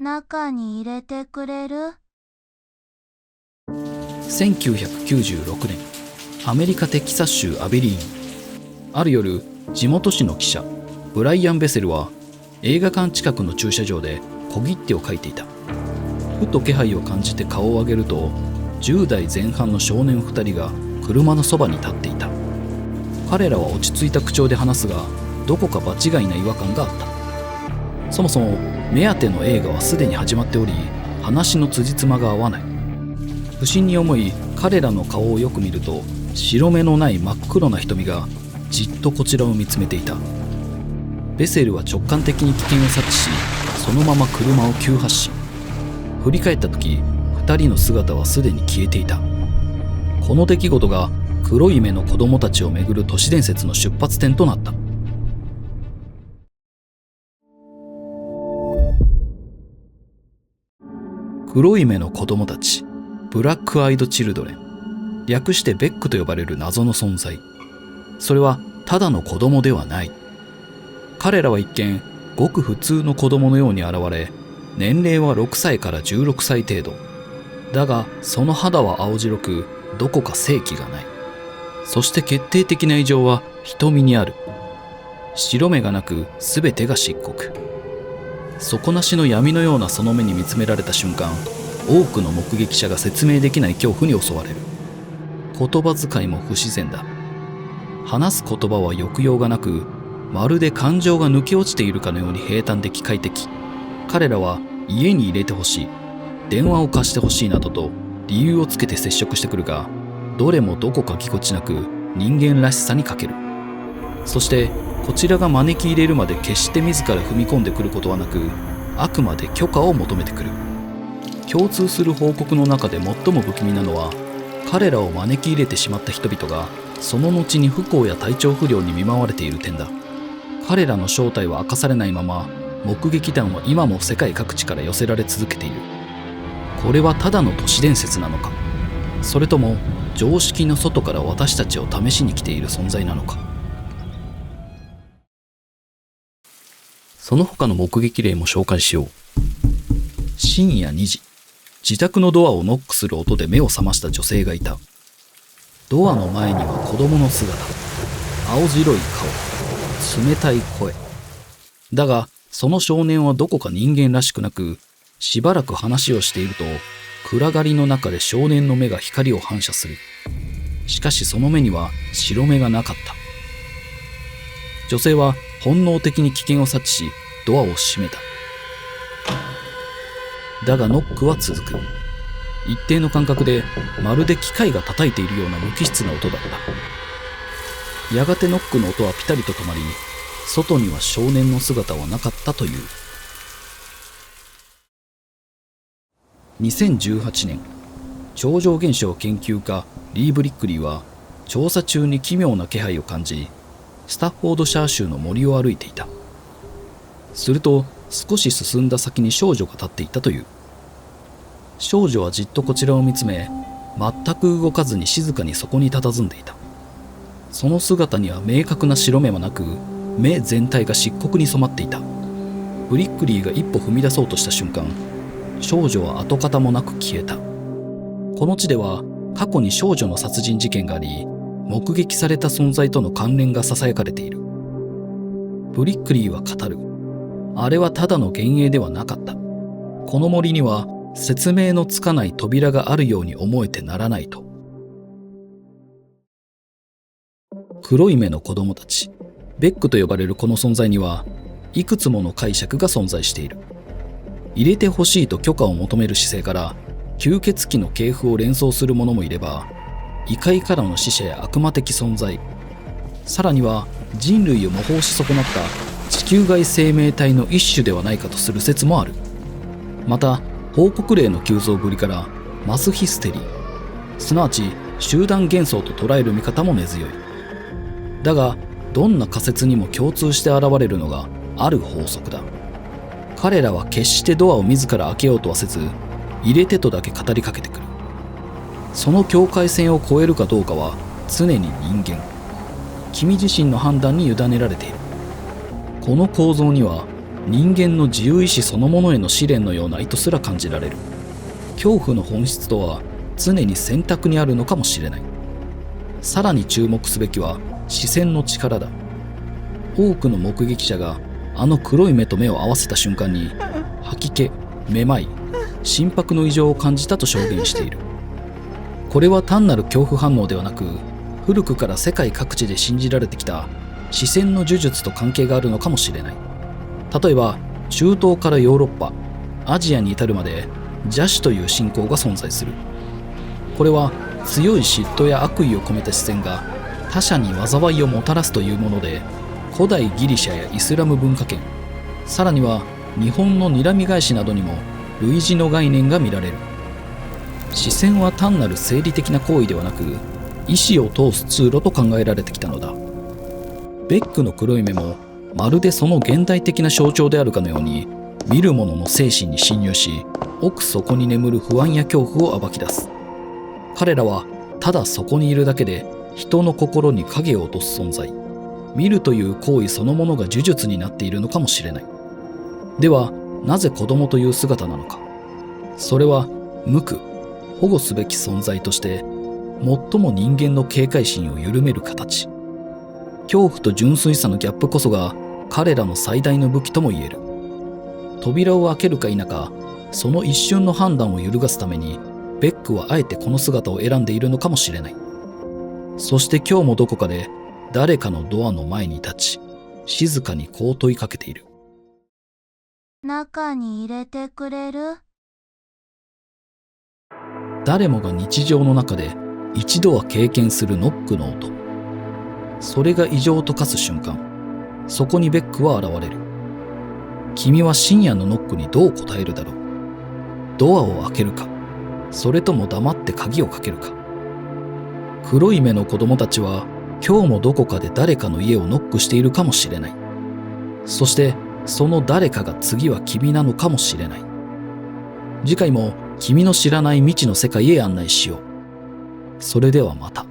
中に入れてくれる？1996年、アメリカテキサス州アビリーン。ある夜、地元紙の記者ブライアン・ベセルは映画館近くの駐車場で小切手を書いていた。ふと気配を感じて顔を上げると、10代前半の少年2人が車のそばに立っていた。彼らは落ち着いた口調で話すが、どこか場違いな違和感があった。そもそも目当ての映画はすでに始まっており、話の辻褄が合わない。不審に思い、彼らの顔をよく見ると、白目のない真っ黒な瞳がじっとこちらを見つめていた。ベセルは直感的に危険を察知し、そのまま車を急発進。振り返った時、2人の姿はすでに消えていた。この出来事が黒い目の子供たちをめぐる都市伝説の出発点となった。黒い目の子供たち、ブラックアイドチルドレン、略してベックと呼ばれる謎の存在。それはただの子供ではない。彼らは一見ごく普通の子供のように現れ、年齢は6歳から16歳程度だが、その肌は青白く、どこか生気がない。そして決定的な異常は瞳にある。白目がなく、全てが漆黒。底なしの闇のようなその目に見つめられた瞬間、多くの目撃者が説明できない恐怖に襲われる。言葉遣いも不自然だ。話す言葉は抑揚がなく、まるで感情が抜け落ちているかのように平坦で機械的。彼らは家に入れてほしい、電話を貸してほしいなどと理由をつけて接触してくるが、どれもどこかぎこちなく人間らしさに欠ける。そしてこちらが招き入れるまで決して自ら踏み込んでくることはなく、あくまで許可を求めてくる。共通する報告の中で最も不気味なのは、彼らを招き入れてしまった人々がその後に不幸や体調不良に見舞われている点だ。彼らの正体は明かされないまま、目撃談は今も世界各地から寄せられ続けている。これはただの都市伝説なのか、それとも常識の外から私たちを試しに来ている存在なのか。その他の目撃例も紹介しよう。深夜2時、自宅のドアをノックする音で目を覚ました女性がいた。ドアの前には子供の姿、青白い顔、冷たい声。だがその少年はどこか人間らしくなく、しばらく話をしていると、暗がりの中で少年の目が光を反射する。しかしその目には白目がなかった。女性は本能的に危険を察知し、ドアを閉めた。だがノックは続く。一定の間隔で、まるで機械が叩いているような無機質な音だった。やがてノックの音はピタリと止まり、外には少年の姿はなかったという。2018年、超常現象研究家リー・ブリックリーは調査中に奇妙な気配を感じ、スタッフォードシャー州の森を歩いていた。すると少し進んだ先に少女が立っていたという。少女はじっとこちらを見つめ、全く動かずに静かにそこに佇んでいた。その姿には明確な白目はなく、目全体が漆黒に染まっていた。ブリックリーが一歩踏み出そうとした瞬間、少女は跡形もなく消えた。この地では過去に少女の殺人事件があり、目撃された存在との関連がささやかれている。ブリックリーは語る。あれはただの幻影ではなかった。この森には説明のつかない扉があるように思えてならないと。黒い目の子供たち、ベックと呼ばれるこの存在にはいくつもの解釈が存在している。入れてほしいと許可を求める姿勢から吸血鬼の系譜を連想する者もいれば、異界からの使者や悪魔的存在、さらには人類を模倣し損なった地球外生命体の一種ではないかとする説もある。また報告例の急増ぶりからマスヒステリー、すなわち集団幻想と捉える見方も根強い。だがどんな仮説にも共通して現れるのがある法則だ。彼らは決してドアを自ら開けようとはせず、入れてとだけ語りかけてくる。その境界線を越えるかどうかは常に人間、君自身の判断に委ねられている。この構造には人間の自由意志そのものへの試練のような意図すら感じられる。恐怖の本質とは常に選択にあるのかもしれない。さらに注目すべきは視線の力だ。多くの目撃者があの黒い目と目を合わせた瞬間に吐き気、めまい、心拍の異常を感じたと証言している。これは単なる恐怖反応ではなく、古くから世界各地で信じられてきた視線の呪術と関係があるのかもしれない。例えば中東からヨーロッパ、アジアに至るまで邪視という信仰が存在する。これは強い嫉妬や悪意を込めた視線が他者に災いをもたらすというもので、古代ギリシャやイスラム文化圏、さらには日本の睨み返しなどにも類似の概念が見られる。視線は単なる生理的な行為ではなく、意思を通す通路と考えられてきたのだ。ベックの黒い目もまるでその現代的な象徴であるかのように、見る者の精神に侵入し、奥底に眠る不安や恐怖を暴き出す。彼らはただそこにいるだけで人の心に影を落とす存在。見るという行為そのものが呪術になっているのかもしれない。ではなぜ子供という姿なのか。それは無垢、保護すべき存在として最も人間の警戒心を緩める形。恐怖と純粋さのギャップこそが彼らの最大の武器とも言える。扉を開けるか否か、その一瞬の判断を揺るがすためにベックはあえてこの姿を選んでいるのかもしれない。そして今日もどこかで誰かのドアの前に立ち、静かにこう問いかけている。中に入れてくれる？誰もが日常の中で一度は経験するノックの音。それが異常と化す瞬間、そこにベックは現れる。君は深夜のノックにどう答えるだろう。ドアを開けるか、それとも黙って鍵をかけるか。黒い目の子供たちは今日もどこかで誰かの家をノックしているかもしれない。そしてその誰かが次は君なのかもしれない。次回も君の知らない未知の世界へ案内しよう。それではまた。